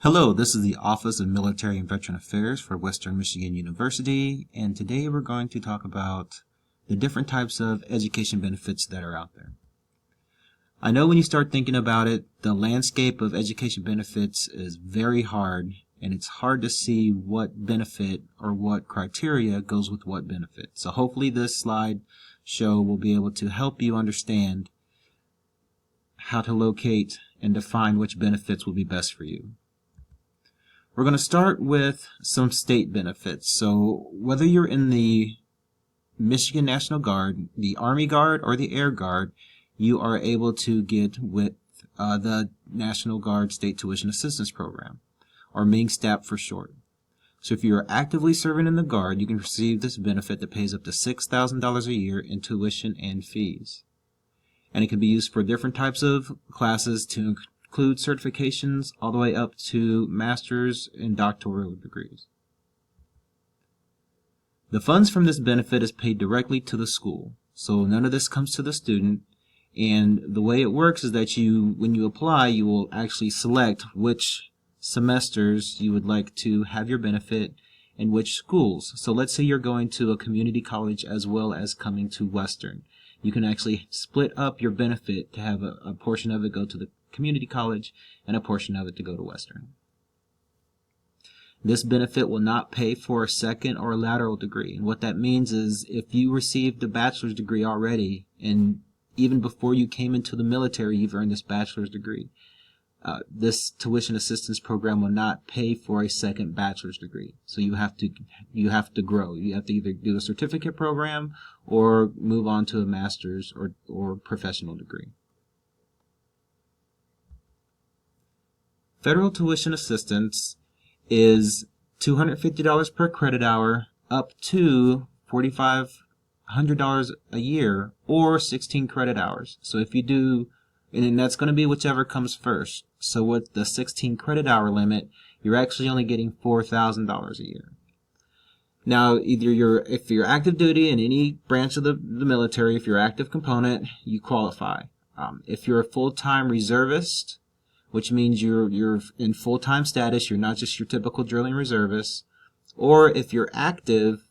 Hello, this is the Office of Military and Veteran Affairs for Western Michigan University, and today we're going to talk about the different types of education benefits that are out there. I know when you start thinking about it, the landscape of education benefits is very hard, and it's hard to see what benefit or what criteria goes with what benefit. So hopefully this slide show will be able to help you understand how to locate and define which benefits will be best for you. We're going to start with some state benefits. So whether you're in the Michigan National Guard, the Army Guard, or the Air Guard, you are able to get with the National Guard State Tuition Assistance Program, or MING STAP for short. So if you're actively serving in the Guard, you can receive this benefit that pays up to $6,000 a year in tuition and fees. And it can be used for different types of classes to include certifications all the way up to master's and doctoral degrees. The funds from this benefit is paid directly to the school, so none of this comes to the student, and the way it works is that when you apply, you will actually select which semesters you would like to have your benefit and which schools. So let's say you're going to a community college as well as coming to Western. You can actually split up your benefit to have a portion of it go to the community college and a portion of it to go to Western. This benefit will not pay for a second or a lateral degree. And what that means is if you received a bachelor's degree already, and even before you came into the military you've earned this bachelor's degree, this tuition assistance program will not pay for a second bachelor's degree. So you have to grow. You have to either do a certificate program or move on to a master's or professional degree. Federal tuition assistance is $250 per credit hour up to $4,500 a year or 16 credit hours. So if you do, and that's going to be whichever comes first. So with the 16 credit hour limit, you're actually only getting $4,000 a year. Now, if you're active duty in any branch of the military, if you're active component, you qualify. If you're a full-time reservist, which means you're in full-time status, you're not just your typical drilling reservist, or if you're active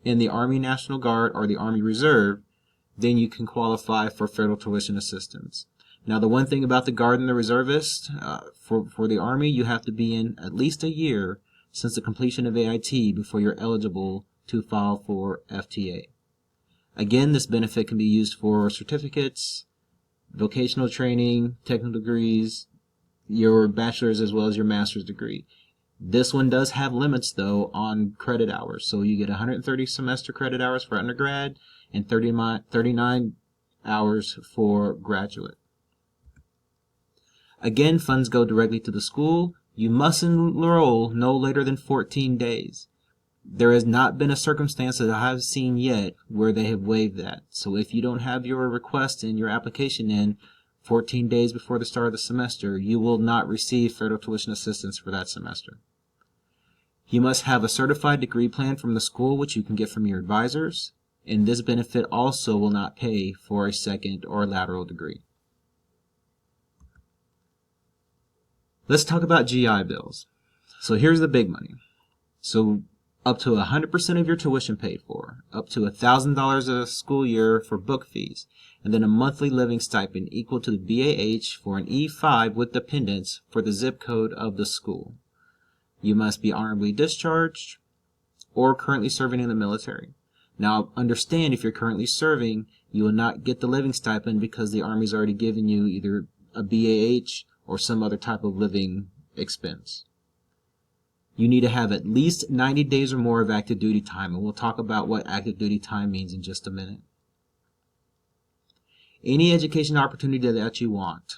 in the Army National Guard or the Army Reserve, then you can qualify for federal tuition assistance. Now, the one thing about the Guard and the Reservist, for the Army, you have to be in at least a year since the completion of AIT before you're eligible to file for FTA. Again, this benefit can be used for certificates, vocational training, technical degrees, your bachelor's as well as your master's degree. This one does have limits though on credit hours. So you get 130 semester credit hours for undergrad and 39 hours for graduate. Again, funds go directly to the school. You must enroll no later than 14 days. There has not been a circumstance that I have seen yet where they have waived that. So if you don't have your request and your application in 14 days before the start of the semester, you will not receive federal tuition assistance for that semester. You must have a certified degree plan from the school, which you can get from your advisors, and this benefit also will not pay for a second or lateral degree. Let's talk about GI Bills. So here's the big money. So up to 100% of your tuition paid for, up to $1,000 a school year for book fees, and then a monthly living stipend equal to the BAH for an E5 with dependents for the zip code of the school. You must be honorably discharged or currently serving in the military. Now, understand if you're currently serving, you will not get the living stipend because the Army's already given you either a BAH or some other type of living expense. You need to have at least 90 days or more of active duty time, and we'll talk about what active duty time means in just a minute. Any education opportunity that you want,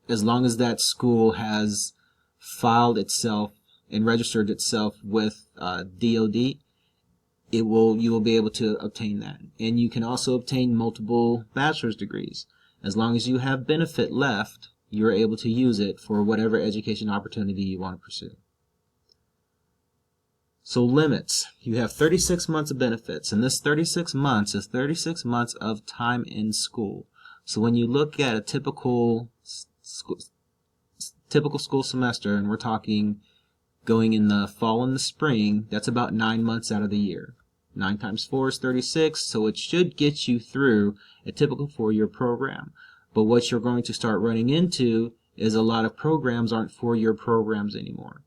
as long as that school has filed itself and registered itself with DOD, you will be able to obtain that. And you can also obtain multiple bachelor's degrees. As long as you have benefit left, you're able to use it for whatever education opportunity you want to pursue. So limits. You have 36 months of benefits, and this 36 months is 36 months of time in school. So when you look at a typical typical school semester, and we're talking going in the fall and the spring, that's about 9 months out of the year. 9 times 4 is 36, so it should get you through a typical 4-year program. But what you're going to start running into is a lot of programs aren't 4-year programs anymore.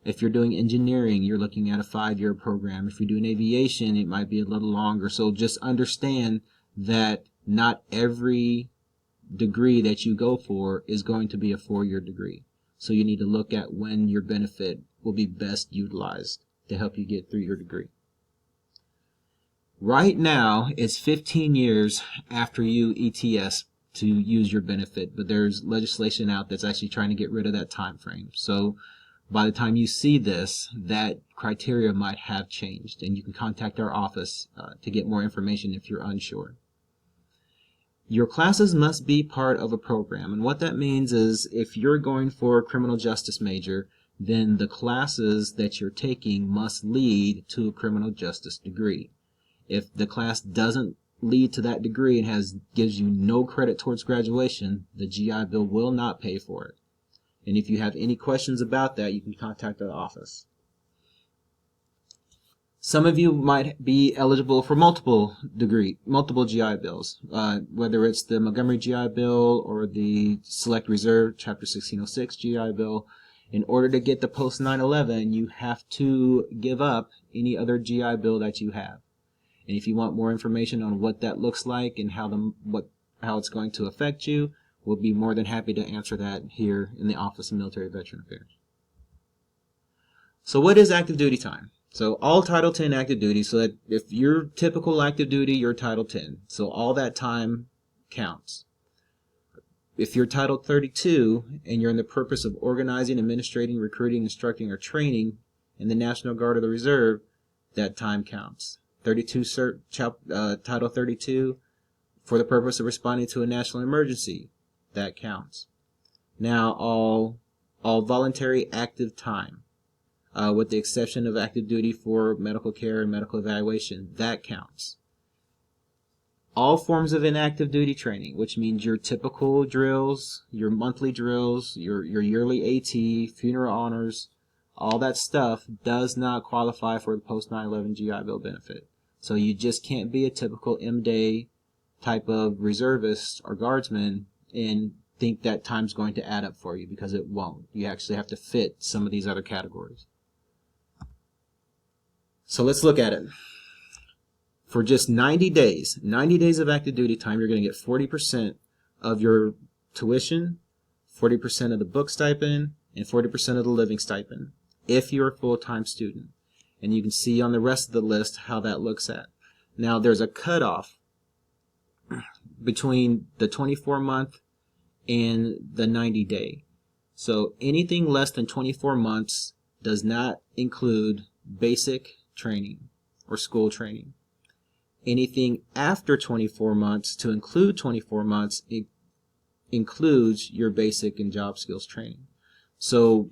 If you're doing engineering, you're looking at a 5-year program. If you're doing aviation, it might be a little longer. So just understand that not every degree that you go for is going to be a 4-year degree. So you need to look at when your benefit will be best utilized to help you get through your degree. Right now, it's 15 years after you ETS to use your benefit, but there's legislation out that's actually trying to get rid of that time frame. So by the time you see this, that criteria might have changed, and you can contact our office to get more information if you're unsure. Your classes must be part of a program, and what that means is if you're going for a criminal justice major, then the classes that you're taking must lead to a criminal justice degree. If the class doesn't lead to that degree and gives you no credit towards graduation, the GI Bill will not pay for it. And if you have any questions about that, you can contact our office. Some of you might be eligible for multiple GI Bills, whether it's the Montgomery GI Bill or the Select Reserve Chapter 1606 GI Bill. In order to get the post 9/11, you have to give up any other GI Bill that you have. And if you want more information on what that looks like and how it's going to affect you, we'll be more than happy to answer that here in the Office of Military Veteran Affairs. So what is active duty time? So all Title 10 active duty, so that if you're typical active duty, you're Title 10. So all that time counts. If you're Title 32 and you're in the purpose of organizing, administrating, recruiting, instructing, or training in the National Guard or the Reserve, that time counts. Title 32 for the purpose of responding to a national emergency, that counts. Now all voluntary active time, with the exception of active duty for medical care and medical evaluation, that counts. All forms of inactive duty training, which means your typical drills, your monthly drills, your yearly AT, funeral honors, all that stuff does not qualify for the post 9/11 GI Bill benefit. So you just can't be a typical M-Day type of reservist or guardsman and think that time's going to add up for you, because it won't. You actually have to fit some of these other categories. So let's look at it. For just 90 days of active duty time, you're going to get 40% of your tuition, 40% of the book stipend, and 40% of the living stipend, if you're a full-time student. And you can see on the rest of the list how that looks at. Now there's a cutoff between the 24-month and the 90-day. So anything less than 24 months does not include basic training or school training. Anything after 24 months to include 24 months, it includes your basic and job skills training. So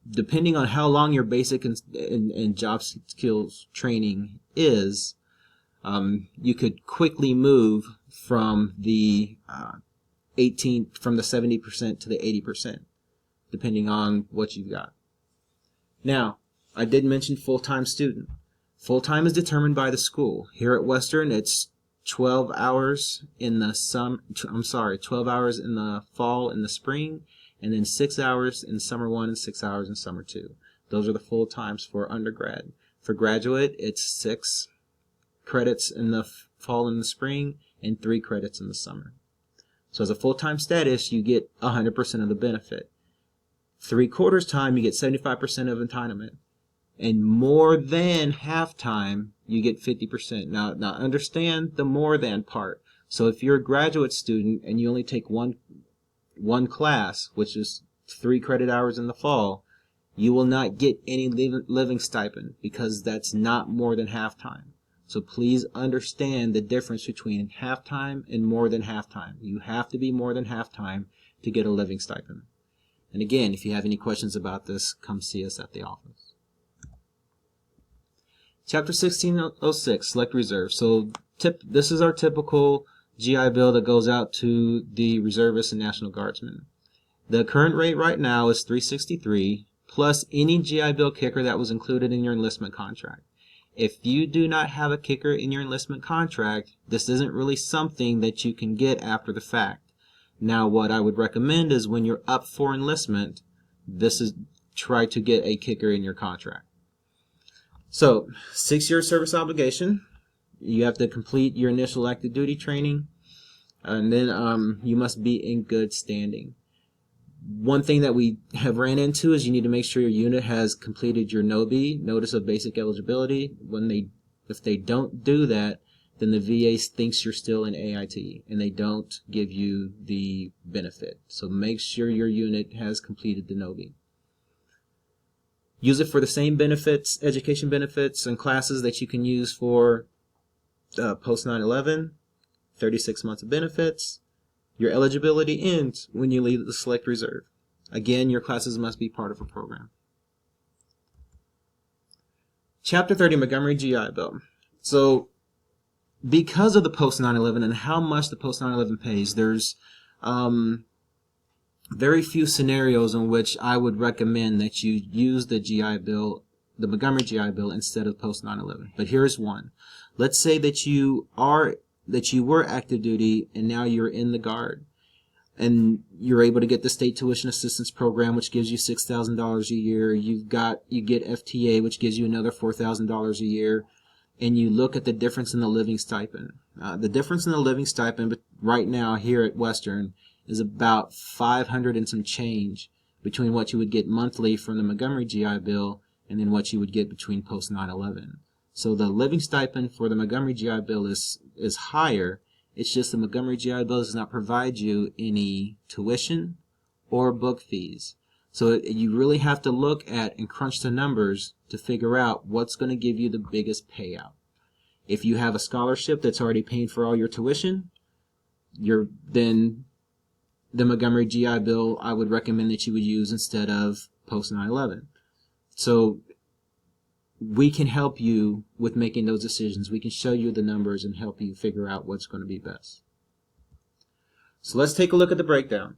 depending on how long your basic and job skills training is, you could quickly move from the 70% to the 80%, depending on what you've got. Now, I did mention full-time student. Full-time is determined by the school. Here at Western, it's 12 hours in the 12 hours in the fall and the spring, and then 6 hours in summer 1 and 6 hours in summer 2. Those are the full times for undergrad. For graduate, it's 6 credits in the fall and the spring and 3 credits in the summer. So as a full-time status, you get 100% of the benefit. 3/4 time, you get 75% of entitlement. And more than half time, you get 50%. Now understand the more than part. So if you're a graduate student and you only take one class, which is 3 credit hours in the fall, you will not get any living stipend, because that's not more than half time. So please understand the difference between half time and more than half time. You have to be more than half time to get a living stipend. And again, if you have any questions about this, come see us at the office. Chapter 1606, Select Reserve. So this is our typical GI Bill that goes out to the reservists and National Guardsmen. The current rate right now is $363 plus any GI Bill kicker that was included in your enlistment contract. If you do not have a kicker in your enlistment contract, this isn't really something that you can get after the fact. Now, what I would recommend is when you're up for enlistment, try to get a kicker in your contract. So, 6-year service obligation. You have to complete your initial active duty training, and then you must be in good standing. One thing that we have ran into is you need to make sure your unit has completed your NOBI, Notice of Basic Eligibility. If they don't do that, then the VA thinks you're still in AIT, and they don't give you the benefit. So make sure your unit has completed the NOBI. Use it for the same benefits, education benefits and classes that you can use for post 9/11, 36 months of benefits. Your eligibility ends when you leave the Select Reserve. Again, your classes must be part of a program. Chapter 30, Montgomery GI Bill. So, because of the post 9/11 and how much the post 9/11 pays, there's very few scenarios in which I would recommend that you use the GI Bill, the Montgomery GI Bill, instead of post 9/11. But here's one. Let's say that you were active duty and now you're in the Guard, and you're able to get the state tuition assistance program, which gives you $6,000 a year. You get FTA, which gives you another $4,000 a year, and you look at the difference in the living stipend. The difference in the living stipend right now here at Western is about $500 and some change between what you would get monthly from the Montgomery GI Bill and then what you would get between post 9/11. So the living stipend for the Montgomery GI Bill is higher. It's just the Montgomery GI Bill does not provide you any tuition or book fees. So you really have to look at and crunch the numbers to figure out what's going to give you the biggest payout. If you have a scholarship that's already paying for all your tuition, then the Montgomery GI Bill I would recommend that you would use instead of post 9/11. So we can help you with making those decisions. We can show you the numbers and help you figure out what's going to be best. So let's take a look at the breakdown.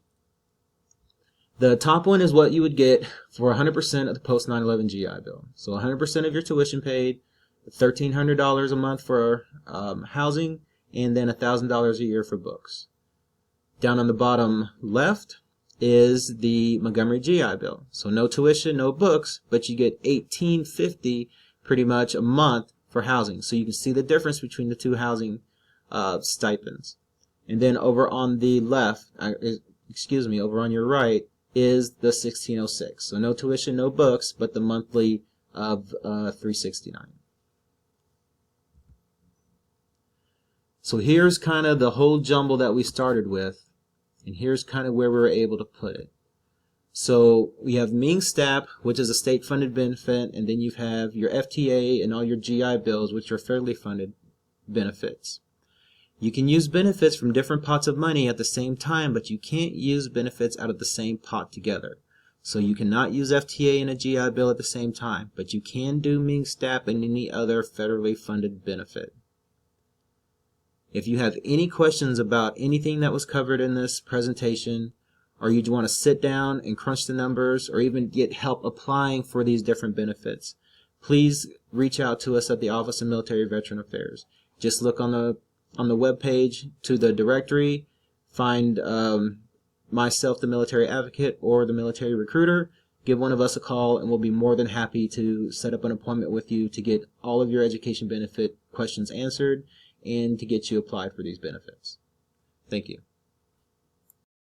The top one is what you would get for 100% of the post 9/11 GI Bill. So 100% of your tuition paid, $1,300 a month for housing, and then $1,000 a year for books. Down on the bottom left is the Montgomery GI Bill. So no tuition, no books, but you get $1,850 pretty much a month for housing. So you can see the difference between the two housing stipends. And then over on the left, over on your right, is the 1606. So no tuition, no books, but the monthly of $369. So here's kind of the whole jumble that we started with. And here's kind of where we were able to put it. So we have MING STAP, which is a state-funded benefit, and then you have your FTA and all your GI Bills, which are federally funded benefits. You can use benefits from different pots of money at the same time, but you can't use benefits out of the same pot together. So you cannot use FTA and a GI Bill at the same time, but you can do MING STAP and any other federally funded benefit. If you have any questions about anything that was covered in this presentation, or you want to sit down and crunch the numbers, or even get help applying for these different benefits, please reach out to us at the Office of Military Veteran Affairs. Just look on the web page to the directory, find myself, the military advocate, or the military recruiter. Give one of us a call, and we'll be more than happy to set up an appointment with you to get all of your education benefit questions answered and to get you applied for these benefits. Thank you.